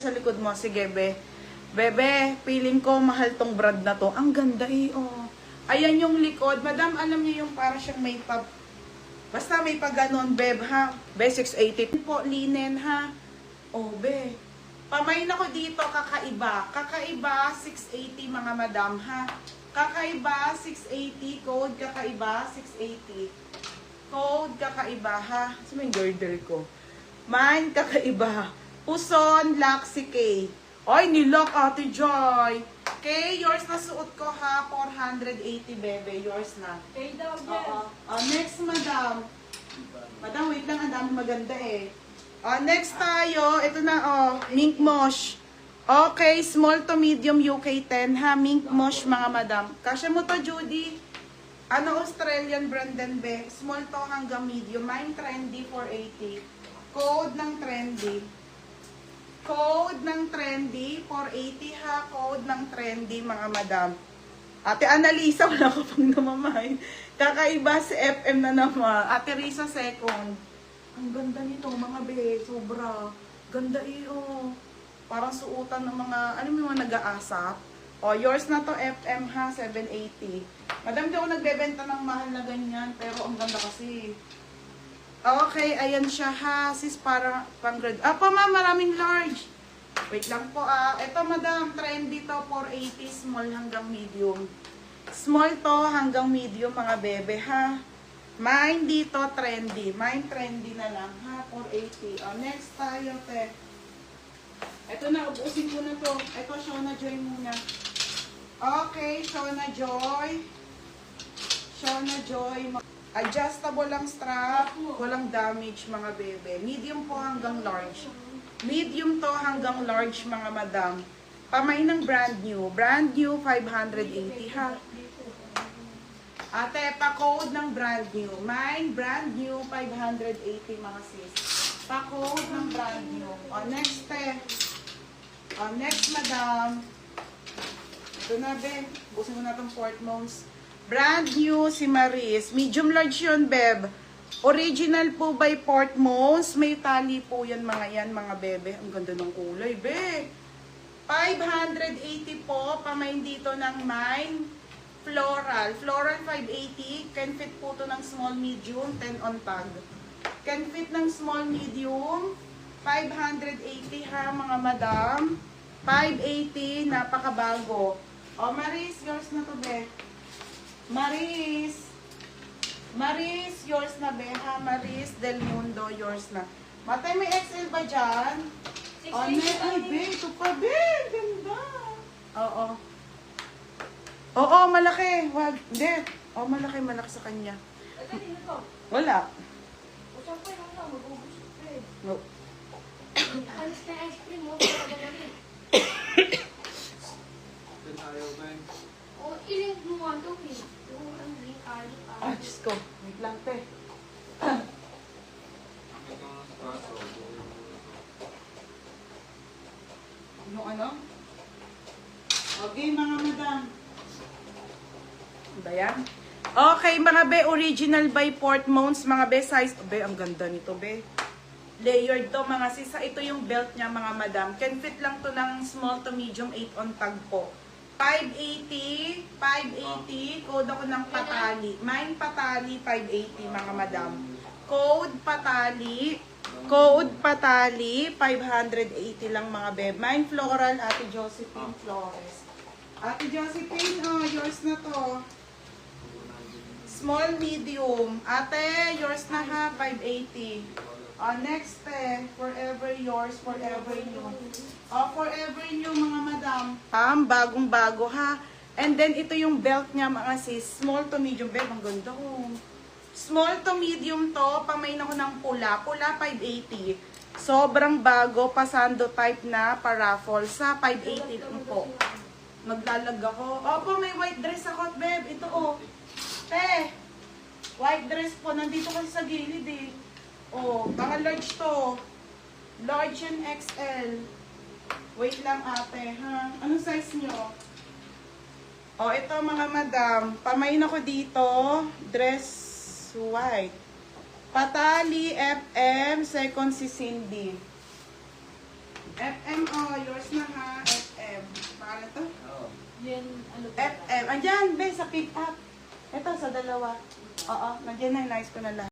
Sa likod mo, sige, be. Bebe, feeling ko mahal tong brand na to. Ang ganda eh, oh. Ayan yung likod. Madam, alam niyo yung para siyang may pub. Basta may pag ganon, beb, ha? Be, 680 po, linen, ha? Oh, be. Pamain ako dito, kakaiba. Kakaiba, 680, mga madam, ha? Kakaiba, 680. Code, kakaiba, 680. Code, kakaiba, ha? Saan yung girdle ko? Mine, kakaiba. Puson, Laxi K. Ay, nilock, Ate Joy. K, yours na suot ko, ha? 480, bebe. Yours na. Kay daw Oo. Next, madam. Madam, wait lang. Ang dami maganda eh. Next tayo. Ito na, Mink Mosh. Okay, small to medium UK 10, ha? Mink Mosh, mga madam. Kasya mo to, Judy. Ano, Australian brand din, be? Small to hanggang medium. Mine trendy, 480. Code ng trendy. Code ng trendy, 480, ha? Code ng trendy, mga madam. Ate Annalisa, wala ko pang namamahin. Kakaiba si FM na naman. Ate Risa, second. Ang ganda nito, mga be. Sobra. Ganda iyo. Parang suotan ng mga, ano mo yung mga nag-aasap? O, yours na to, FM, ha? 780. Madam, di ako nagbebenta ng mahal na ganyan. Pero ang ganda kasi. Okay, ayan siya, ha? Sis, para pang grade. Po, ma'am, maraming large. Wait lang po, Ito, madam, trendy to, 480, small hanggang medium. Small to hanggang medium, mga bebe, ha? Mine dito, trendy. Mine trendy na lang, ha? 480. Next tayo, te. Ito na, ubusin ko na to. Ito, Shona Joy muna. Okay, Shona Joy. Shona Joy. Adjustable lang strap. Walang damage, mga bebe. Medium po hanggang large. Medium to hanggang large, mga madam. Pamay ng brand new. Brand new, 580, ha? Ate, pa-code ng brand new. Mine, brand new, 580, mga sis. Pa-code ng brand new. Next, te. Next, madam. Ito na, be. Busin mo na itong Portmons. Brand new si Maris. Medium large yun, beb. Original po by Portmons. May tali po yan, mga bebe. Ang ganda ng kulay, be. 580 po. Pamain dito ng mine. Floral. Floral 580. Can fit po to ng small, medium. 10 on tag. Can fit ng small, medium. 580, ha, mga madam. 580. Napakabago. Maris, yours na to, be. Maris, yours na, be, ha? Maris Del Mundo, yours na. Matay, may XL ba dyan? Ay, be, ito pa, be. Ganda. Oo, malaki. Wag, hindi. Malaki sa kanya. Wala. Usap ko yung lang, mag-ubus ko eh. No. Alis na ice cream mo, para magalit. Ayaw ba yun? O, iling mo nga ito eh. Yung ang link, Diyos ko. Wait lang, te. Ito ang straso. Yung ano? Okay, mga madam. Ba yan? Okay, mga be, original by Portmons, mga be, size. Be, ang ganda nito, be. Layered to, mga sisa. Ito yung belt niya, mga madam. Can fit lang to ng small to medium, 8 on tag po. 580, code ako ng patali. Mine patali, 580, mga madam. Code patali, 580 lang, mga beb. Mine floral, Ate Josephine Flores. Ate Josephine, yours na to. Small, medium. Ate, yours na, ha, 580. Next, forever yours, forever new. Forever new, mga madam. Bagong-bago, ha. And then, ito yung belt niya, mga sis. Small to medium, belt. Ang ganda, oh. Small to medium to. Pamain ako ng pula. Pula, 580. Sobrang bago. Pasando type na paraffle. Sa 580 lang po. Naglalag ako. Opo, may white dress ako, beb. Ito, oh. White dress po. Nandito kasi sa gilid, eh. Baka large to. Large and XL. Wait lang, ate, ha? Anong size nyo? Ito, mga madam. Pamain ako dito. Dress white. Patali, FM, second si Cindy. FM, oh, yours na ha. FM. Paano to? Oo. Yan, ano ba? FM. Andyan, be, sa pick up. Ito, sa dalawa. Oo, nandiyan na, nice ko na lahat.